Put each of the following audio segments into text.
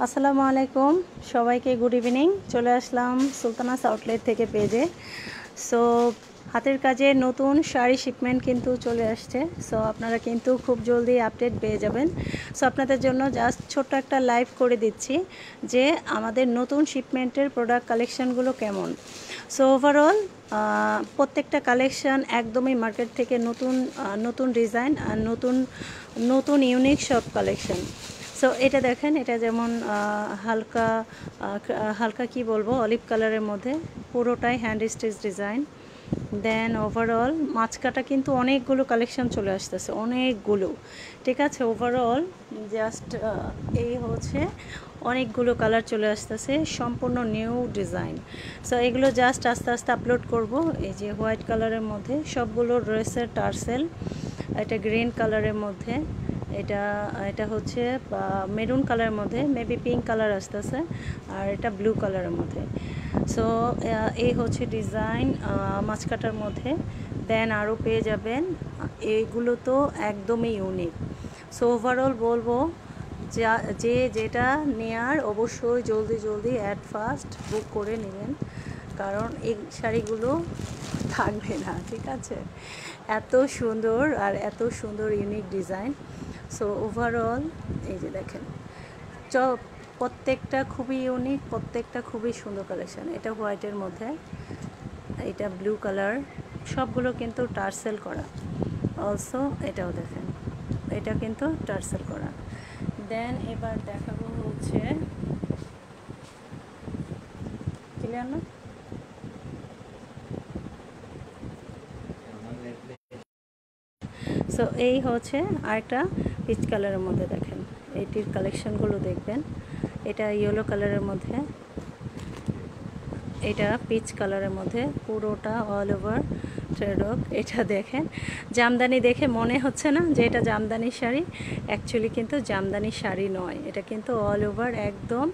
আসসালামু আলাইকুম সবাইকে গুড ইভিনিং। চলে আসলাম সুলতানাস আউটলেট থেকে পেজে। সো হাতের কাজে নতুন শাড়ি শিপমেন্ট কিন্তু চলে আসছে। সো আপনারা কিন্তু খুব জলদি আপডেট পেয়ে যাবেন। সো আপনাদের জন্য জাস্ট ছোট্ট একটা লাইভ করে দিচ্ছি যে আমাদের নতুন শিপমেন্টের প্রোডাক্ট কালেকশানগুলো কেমন। সো ওভারঅল প্রত্যেকটা কালেকশান একদমই মার্কেট থেকে নতুন ডিজাইন আর নতুন ইউনিক সব কালেকশান। সো এটা দেখেন, এটা যেমন হালকা কি বলবো, অলিভ কালারের মধ্যে পুরোটাই হ্যান্ড স্টিচ ডিজাইন। দেন ওভারঅল মাছকাটা কিন্তু অনেকগুলো কালেকশন চলে আসতেছে, অনেকগুলো, ঠিক আছে। ওভারঅল জাস্ট এই হচ্ছে অনেকগুলো কালার চলে আসতেছে, সম্পূর্ণ নিউ ডিজাইন। সো এগুলো জাস্ট আস্তে আস্তে আপলোড করব। এই যে হোয়াইট কালারের মধ্যে সবগুলো ড্রেসের টার্সেল, এটা গ্রিন কালারের মধ্যে, এটা হচ্ছে মেরুন কালারের মধ্যে, মেবি পিঙ্ক কালার আসতেছে, আর এটা ব্লু কালারের মধ্যে। সো এই হচ্ছে ডিজাইন মাছকাটার মধ্যে। দেন আরও পেয়ে যাবেন, এইগুলো তো একদমই ইউনিক। সো ওভারঅল বলবো যেটা নেয়ার অবশ্যই জলদি অ্যাট ফার্স্ট বুক করে নেবেন, কারণ এই শাড়িগুলো থাকবে না, ঠিক আছে। এত সুন্দর আর এত সুন্দর ইউনিক ডিজাইন। সো ওভারঅল এই যে দেখেন, প্রত্যেকটা খুবই ইউনিক, প্রত্যেকটা খুবই সুন্দর কালেকশান। এটা হোয়াইটের মধ্যে, এটা ব্লু কালার, সবগুলো কিন্তু টার্সেল করা। অলসো এটাও দেখেন, এটা কিন্তু টার্সেল করা। দেন এবার দেখাবো হচ্ছে, ক্লিয়ার না? সো এই হচ্ছে আরেকটা পিচ কালারের মধ্যে, দেখেন এইটির কালেকশানগুলো দেখবেন। এটা ইয়েলো কালারের মধ্যে, এটা পিচ কালারের মধ্যে, পুরোটা অল ওভার থ্রেডওয়ার্ক। এটা দেখেন, জামদানি দেখে মনে হচ্ছে না যে এটা জামদানি শাড়ি, অ্যাকচুয়ালি কিন্তু জামদানি শাড়ি নয়, এটা কিন্তু অল ওভার একদম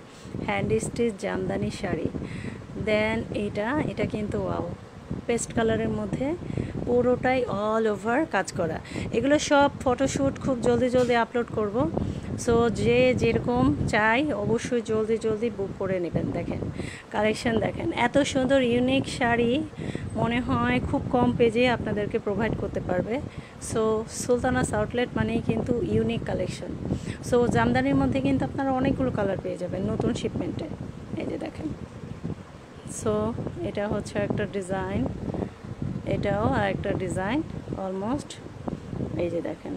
হ্যান্ড স্টিচ জামদানি শাড়ি। দেন এটা কিন্তু ওয়াও, পেস্ট কালারের মধ্যে, পুরোটাই অল ওভার কাজ করা। এগুলো সব ফটোশ্যুট খুব জলদি আপলোড করব। সো যে যেরকম চাই অবশ্যই জলদি বুক করে নেবেন। দেখেন কালেকশান, দেখেন এত সুন্দর ইউনিক শাড়ি মনে হয় খুব কম পেজে আপনাদেরকে প্রোভাইড করতে পারবে। সো সুলতানাস আউটলেট মানেই কিন্তু ইউনিক কালেকশন। সো জামদানির মধ্যে কিন্তু আপনারা অনেকগুলো কালার পেয়ে যাবেন নতুন শিপমেন্টে। এই যে দেখেন, সো এটা হচ্ছে একটা ডিজাইন, এটাও আর একটা ডিজাইন অলমোস্ট। এই যে দেখেন,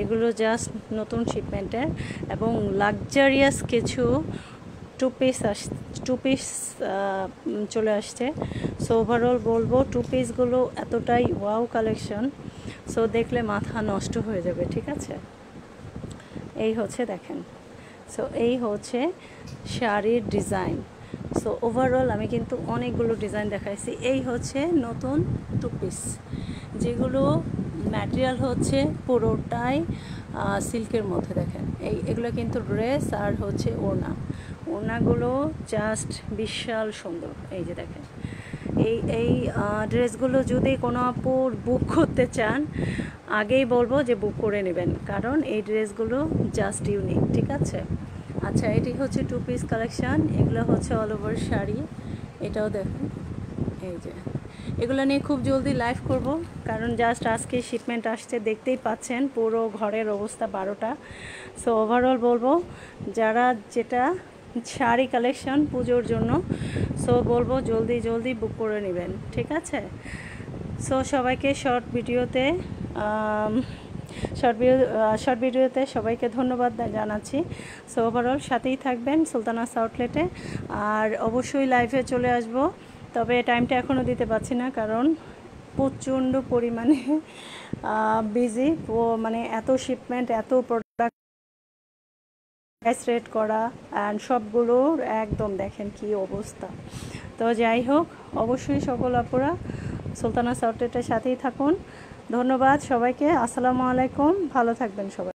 এগুলো জাস্ট নতুন শিপমেন্টের এবং লাক্সারিয়াস কিছু টু পিস চলে আসছে। সো ওভারঅল বলবো টু পিসগুলো এতটাই ওয়াও কালেকশন, সো দেখলে মাথা নষ্ট হয়ে যাবে, ঠিক আছে। এই হচ্ছে দেখেন, সো এই হচ্ছে শাড়ির ডিজাইন। সো ওভারঅল আমি কিন্তু অনেকগুলো ডিজাইন দেখাইছি। এই হচ্ছে নতুন টু পিস, যেগুলো ম্যাটেরিয়াল হচ্ছে পুরোটাই সিল্কের মধ্যে। দেখেন এগুলো কিন্তু ড্রেস আর হচ্ছে ওড়নাগুলো জাস্ট বিশাল সুন্দর। এই যে দেখেন, এই ড্রেসগুলো যদি কোনো আপুর বুক করতে চান, আগেই বলবো যে বুক করে নেবেন, কারণ এই ড্রেসগুলো জাস্ট ইউনিক, ঠিক আছে। আচ্ছা, এটি হচ্ছে টু পিস কালেকশান, এগুলো হচ্ছে অল ওভার শাড়ি। এটাও দেখুন, এই যে এগুলো নিয়ে খুব জলদি লাইভ করব, কারণ জাস্ট আজকে শিপমেন্ট আসছে, দেখতেই পাচ্ছেন পুরো ঘরের অবস্থা 12টা। সো ওভারঅল বলবো যারা যেটা শাড়ি কালেকশন পুজোর জন্য, সো বলবো জলদি বুক করে নেবেন, ঠিক আছে। সো সবাইকে শর্ট ভিডিওতে সবাইকে ধন্যবাদ জানাচ্ছি। সো ওভারঅল সাথেই থাকবেন সুলতানাস আউটলেটে, আর অবশ্যই লাইভে চলে আসব। তবে টাইমটা এখনও দিতে পারছি না, কারণ প্রচণ্ড পরিমাণে বিজি। মানে এত শিপমেন্ট, এত প্রোডাক্ট প্রাইস রেট করা, অ্যান্ড সবগুলোর একদম দেখেন কি অবস্থা। তো যাই হোক, অবশ্যই সকল আপুরা সুলতানাস আউটলেটের সাথেই থাকুন। ধন্যবাদ সবাইকে, আসসালামু আলাইকুম, ভালো থাকবেন সবাই।